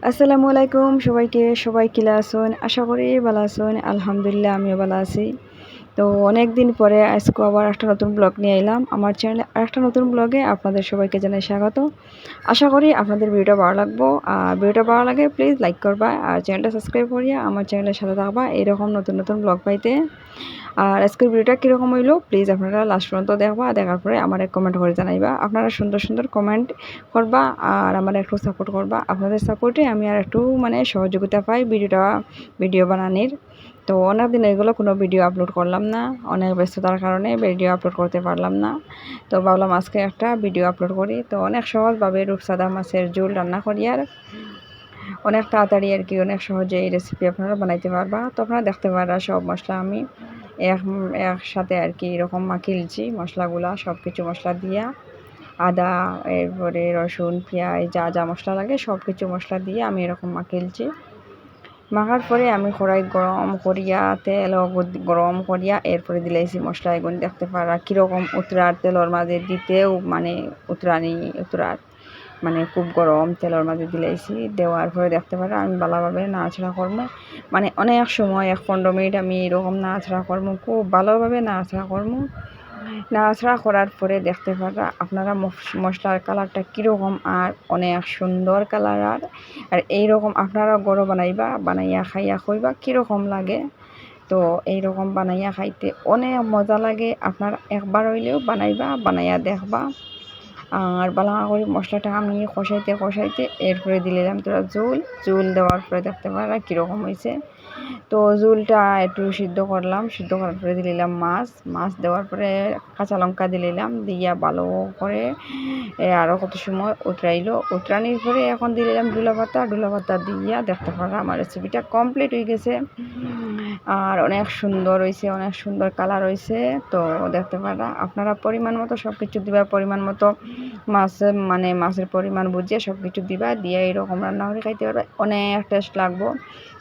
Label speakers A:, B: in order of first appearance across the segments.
A: আসসালামু আলাইকুম সবাইকে। সবাই কিলা আছেন? আশা করি ভালো আছেন। আলহামদুলিল্লাহ আমিও ভালো আছি। তো অনেক দিন পরে আজকে আবার একটা নতুন ব্লগ নিয়ে এলাম আমার চ্যানেলে। আরেকটা নতুন ব্লগে আপনাদের সবাইকে জানাই স্বাগত। আশা করি আপনাদের ভিডিওটা ভালো লাগবো। আর ভিডিওটা ভালো লাগে প্লিজ লাইক করবা আর চ্যানেলটা সাবস্ক্রাইব করিয়া আমার চ্যানেলের সাথে থাকবা এরকম নতুন নতুন ব্লগ পাইতে। আর আজকের ভিডিওটা কীরকম হইলো প্লিজ আপনারা লাস্ট পর্যন্ত দেখবা, দেখার পরে আমার কমেন্ট করে জানাইবা। আপনারা সুন্দর সুন্দর কমেন্ট করবা আর আমার একটু সাপোর্ট করবা। আপনাদের সাপোর্টে আমি আর একটু সহযোগিতা পাই ভিডিও বানানোর। তো অনেক দিন এগুলো কোনো ভিডিও আপলোড করলাম না, অনেক ব্যস্ততার কারণে ভিডিও আপলোড করতে পারলাম না। তো ভাবলাম আজকে একটা ভিডিও আপলোড করি। তো অনেক সহজভাবে রূপসাদা মাছের ঝোল রান্না করি আর অনেক তাড়াতাড়ি আর কি, অনেক সহজে এই রেসিপি আপনারা বানাইতে পারবা। তো আপনারা দেখতে পারবা সব মশলা আমি একসাথে আর কি এরকম মাখিয়েছি। মশলাগুলা সব কিছু মশলা দিয়া আদা, এরপরে রসুন, পেঁয়াজ যা যা মশলা লাগে সব কিছু মশলা দিয়ে আমি এরকম মাখিয়েছি। মাখার পরে আমি কড়াই গরম করিয়া তেল গরম করিয়া এরপরে দিলাইছি মশলা। এগুলো দেখতে পারা কীরকম উতরার তেলের মাঝে দিতেও উতরার খুব গরম তেলের মাঝে দিলাইছি। দেওয়ার পরে দেখতে পারা আমি ভালোভাবে নাড়াচাড়া করবো। অনেক সময় 15 মিনিট আমি এরকম নাড়াচাড়া করবো, খুব ভালোভাবে নাড়াচাড়া করবো। নাড়াচাড়া করার পরে দেখতে পারা আপনারা মশলার কালারটা কীরকম আর অনেক সুন্দর কালার। আর এইরকম আপনারা গরো বানাইয়া খাইয়া কইবা কীরকম লাগে। তো এইরকম বানাইয়া খাইতে অনেক মজা লাগে। আপনারা একবার হইলেও বানাইয়া দেখবা। আর বালা করে মশলাটা আমি কষাইতে এরপরে দিলাম তোরা ঝোল দেওয়ার পরে দেখতে পারা কীরকম হয়েছে। তো ঝোলটা একটু সিদ্ধ করার পরে দিলাম মাছ দেওয়ার পরে কাঁচা লঙ্কা দিলাম, দিয়া ভালো করে আরও কত সময় উতরানির পরে এখন দিলাম ডুলা পাতা দিয়া দেখতে পারা আমার রেসিপিটা কমপ্লিট হয়ে গেছে। আর অনেক সুন্দর হয়েছে, অনেক সুন্দর কালার হয়েছে। তো দেখতে পারা আপনারা পরিমাণ মতো সব কিছু দিবা, পরিমাণ মতো মাছের পরিমাণ বুঝিয়ে সব কিছু দিবা, দিয়ে এইরকম রান্না করে খাইতে পারবে, অনেক টেস্ট লাগবো।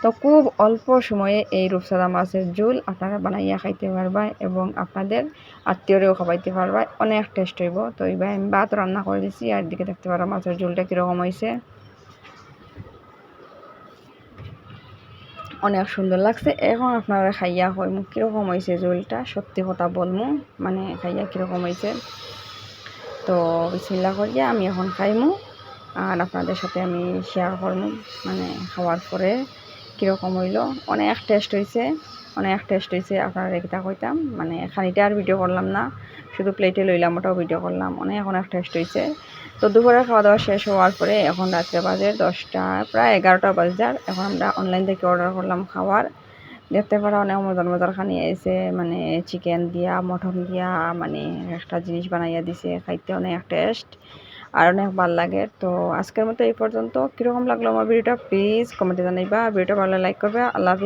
A: তো খুব অল্প সময়ে এই রূপসাদা মাছের ঝোল আপনারা বানাইয়া খাইতে পারবা এবং আপনাদের আত্মীয়রেও খাওয়াইতে পারবা, অনেক টেস্ট হইব। তো এইবার আমি ভাত রান্না করে দিচ্ছি আর দিকে দেখতে পারবা মাছের ঝোলটা কীরকম হয়েছে, অনেক সুন্দর লাগছে। এখন আপনারা খাইয়া কইমু কীরকম হয়েছে ঝোলটা, সত্যি কথা বলমু খাইয়া কীরকম হয়েছে। তো বিসমিল্লাহ করিয়া আমি এখন খাইমু আর আপনাদের সাথে আমি শেয়ার করমু খাওয়ার পরে কীরকম হইল। অনেক টেস্ট হয়েছে আপনারা রেখে কইতাম খানিটা আর ভিডিও করলাম না, শুধু প্লেটে লইলাম, ওটাও ভিডিও করলাম। অনেক টেস্ট হয়েছে। তো দুপুরে খাওয়া দাওয়া শেষ হওয়ার পরে এখন রাত্রে বাজে 10টা, প্রায় 11টা বাজার। এখন আমরা অনলাইন থেকে অর্ডার করলাম খাবার। দেখতে পারা অনেক মজার খানি আইছে, চিকেন দিয়া মটন দিয়া একটা জিনিস বানাইয়া দিছে, খাইতে অনেক টেস্ট আর অনেক ভালো লাগে। তো আজকের মতো এই পর্যন্ত। কীরকম লাগলো আমার ভিডিওটা প্লিজ কমেন্টে জানাইবা। ভিডিওটা ভালো লাইক করবে। আল্লাহ হাফেজ।